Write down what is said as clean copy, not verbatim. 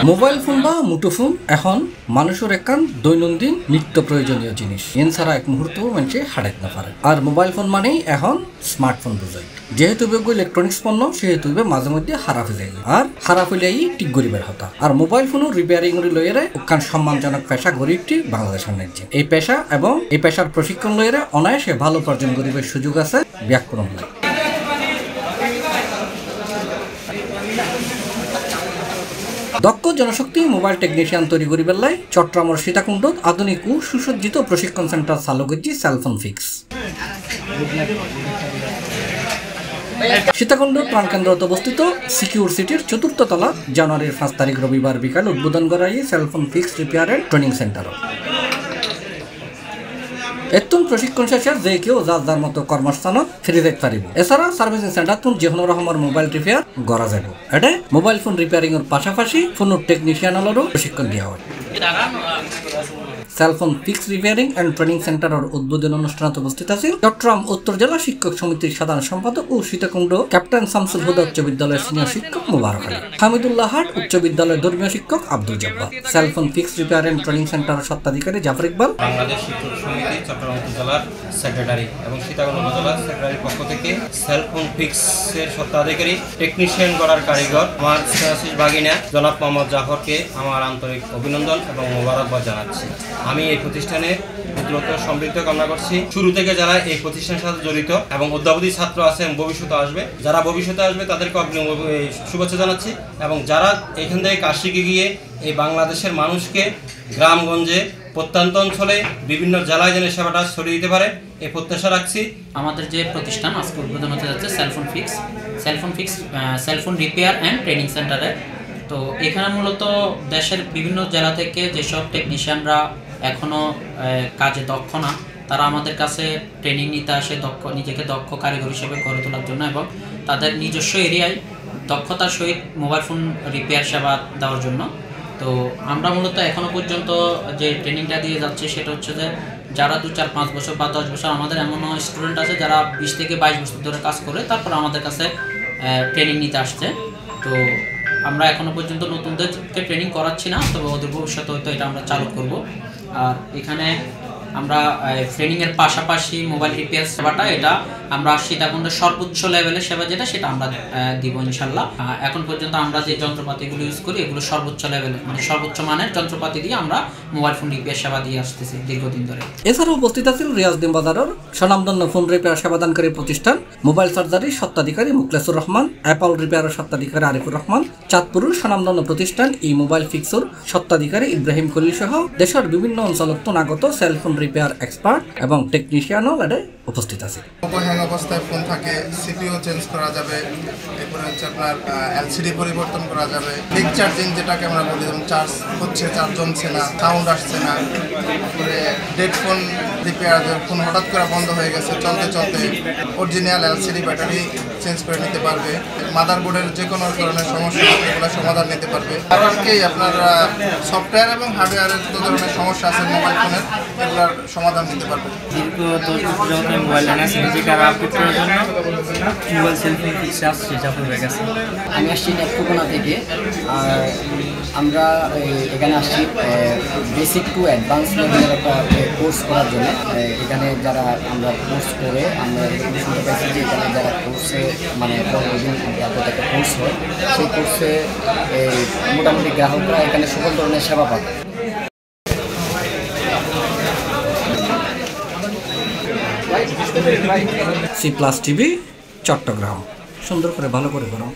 Mobile phone বা মুঠোফোন এখন মানুষের একখান দৈনন্দিন নিত্য প্রয়োজনীয় জিনিস। এন ছাড়া এক মুহূর্ত মানুষে হারাইতে না পারে। আর মোবাইল ফোন মানেই এখন স্মার্টফোন বোঝায়। যেহেতু ইলেকট্রনিক্স পণ্য সেহেতু মাঝে মধ্যে খারাপ হয়ে যায়, আর খারাপ হইলেই ঠিক গরিবের হতা। আর মোবাইল ফোন রিপেয়ারিং লইয়ারে ওখান সম্মানজনক পেশা গড়ে উঠি বাংলাদেশের ন্যায্যে। এই পেশা এবং এই পেশার প্রশিক্ষণ লইয়ারে অনায়াসে ভালো উপার্জন গরিবের সুযোগ আছে ব্যাকরণ নাই। দক্ষ জনশক্তি মোবাইল টেকনিশিয়ান তৈরি করিবার লাই চট্টগ্রামের সীতাকুণ্ডত আধুনিক ও সুসজ্জিত প্রশিক্ষণ সেন্টার চালু করছি সেলফোন ফিক্স। সীতাকুণ্ড প্রাণকেন্দ্রত অবস্থিত সিকিউর সিটির ৪র্থ তলা জানুয়ারির ৫ তারিখ রবিবার বিকাল উদ্বোধন করা এই cellphone fix repair and training centre. এতন প্রশিক্ষণ শেষে যে কেউ যার যার মতো কর্মস্থানত ফিরে যেতে পারিব। এছাড়া সার্ভিসিং সেন্টার যে কোনো রকমের মোবাইল রিপেয়ার করা যাব। এটা মোবাইল ফোন রিপেয়ারিং এর পাশাপাশি ফোন টেকনিশিয়ানেরও প্রশিক্ষণ দেওয়া হয়। Cellphone fix repairing and training সেন্টারের উদ্বোধন অনুষ্ঠানে উপস্থিত আছেন চট্টগ্রাম উত্তর জেলা শিক্ষক সমিতির সাধারণ সম্পাদক ও সীতাকুণ্ড ক্যাপ্টেন শামসুল হুদা উচ্চ বিদ্যালয়ের সিনিয়র শিক্ষক মোবারক আলী, হামিদুল্লাহ হাট উচ্চ বিদ্যালয়ের ধর্মীয় শিক্ষক Abdul Jabbar, cellphone fix repair and training সেন্টারের স্বত্বাধিকারী জাফর ইকবাল, বাংলাদেশ শিক্ষক সমিতি চট্টগ্রাম উত্তর জেলার সেক্রেটারি এবং সীতাকুণ্ড উপজেলার সেক্রেটারির পক্ষ থেকে সেলফোন ফিক্সের স্বত্বাধিকারী টেকনিশিয়ান গড়ার কারিগর আমার স্নেহাশিস ভাগিনা জনাব মোহাম্মদ জাফরকে আমার আন্তরিক অভিনন্দন এবং মোবারকবাদ জানাচ্ছি। আমি এই প্রতিষ্ঠানে দ্রুত সমৃদ্ধ কামনা করছি। শুরু থেকে যারা এই প্রতিষ্ঠানের সাথে জড়িত এবং অদ্যাবধি ছাত্র আছে এবং ভবিষ্যতে আসবে, যারা ভবিষ্যতে আসবে তাদেরকে শুভেচ্ছা জানাচ্ছি। এবং যারা এখান থেকে কাজ শিখে গিয়ে এই বাংলাদেশের মানুষকে গ্রামগঞ্জে প্রত্যন্ত অঞ্চলে বিভিন্ন জেলায় যেন সেবাটা ছড়িয়ে দিতে পারে এই প্রত্যাশা রাখছি। আমাদের যে প্রতিষ্ঠান আজকে উদ্বোধন হতে যাচ্ছে সেলফোন রিপেয়ার অ্যান্ড ট্রেনিং সেন্টারে। তো এখানে মূলত দেশের বিভিন্ন জেলা থেকে যেসব টেকনিশিয়ানরা এখনও কাজে দক্ষ না, তারা আমাদের কাছে ট্রেনিং নিতে আসে নিজেকে দক্ষ কারিগর হিসেবে গড়ে তোলার জন্য এবং তাদের নিজস্ব এরিয়ায় দক্ষতার সহিত মোবাইল ফোন রিপেয়ার সেবা দেওয়ার জন্য। তো আমরা মূলত এখনও পর্যন্ত যে ট্রেনিংটা দিয়ে যাচ্ছি সেটা হচ্ছে যে যারা 2, 4, 5 বছর বা 10 বছর, আমাদের এমনও স্টুডেন্ট আছে যারা 20 থেকে 22 বছর ধরে কাজ করে তারপর আমাদের কাছে ট্রেনিং নিতে আসছে। তো আমরা এখনও পর্যন্ত নতুনদেরকে ট্রেনিং করাচ্ছি না, তবে ওদের ভবিষ্যতে হয়তো এটা আমরা চালু করব। আর এখানে আমরা ট্রেনিংয়ের পাশাপাশি মোবাইল রিপেয়ার সেবাটা এটা আমরা সীতাকুণ্ডের সর্বোচ্চ লেভেলের সেবা যেটা সেটা আমরা দিব ইনশাল্লাহ। এখন পর্যন্ত আমরা যে যন্ত্রপাতিগুলো ইউজ করি এগুলো সর্বোচ্চ লেভেলে মানে সর্বোচ্চ মানের যন্ত্রপাতি দিয়ে আমরা মোবাইল ফোন রিপেয়ার সেবা দিয়ে আসতেছি দীর্ঘদিন ধরে। এছাড়াও উপস্থিত আছেন রিয়াজউদ্দিন বাজারের স্বনামধন্য ফোন রিপেয়ার সেবাদানকারী প্রতিষ্ঠান মোবাইল সার্জারির স্বত্বাধিকারী মুখলেসুর রহমান, অ্যাপল রিপেয়ারের স্বত্বাধিকারী আরিফুর রহমান, চাঁদপুরের স্বনামধন্য প্রতিষ্ঠান ই মোবাইল ফিক্সর স্বত্বাধিকারী ইব্রাহিম খলিল সহ দেশের বিভিন্ন অঞ্চলত আগত সেলফোন রিপেয়ার এক্সপার্ট এবং টেকনিশিয়ানও উপস্থিত আছে। হ্যাং অবস্থায় ফোন থাকে, সিপিইউ চেঞ্জ করা যাবে, এরপরে হচ্ছে আপনার এলসিডি পরিবর্তন করা যাবে, পিক চার্জিং যেটাকে আমরা বলি, যেমন চার্জ হচ্ছে, চার্জ জমছে না, সাউন্ড আসছে না, তারপরে ডেড ফোন রিপেয়ার, ফোন হঠাৎ করে বন্ধ হয়ে গেছে, চলতে চলতে অরিজিনাল এলসিডি ব্যাটারি চেঞ্জ করে নিতে পারবে, মাদারবোর্ডের যে কোনো ধরনের সমস্যা এগুলো সমাধান নিতে পারবে। এমনকি আপনার সফটওয়্যার এবং হার্ডওয়্যারের যত ধরনের সমস্যা আছে মোবাইল ফোনের এগুলোর সমাধান নিতে পারবে। দীর্ঘ 10 বছর যাবত আমি মোবাইল এনেছি নিজেকে আরও আপডেট করার জন্য মোবাইল সেলফোন ফিক্সে আসছি জাফর হয়ে গেছে। আমি আসছি নেত্রকোনা থেকে, আর আমরা এখানে আসছি বেসিক টু অ্যাডভান্স লেভেলের একটা কোর্স করার জন্য। এখানে যারা আমরা কোর্স করে আমরা শুনতে পাইছি যে এখানে যারা কোর্সে মানে 15 দিন একটা কোর্স হয়, সেই কোর্সে মোটামুটি গ্রাহকরা এখানে সকল ধরনের সেবা পায়। C+ টিভি চট্টগ্রাম, সুন্দর করে ভালো করে করো।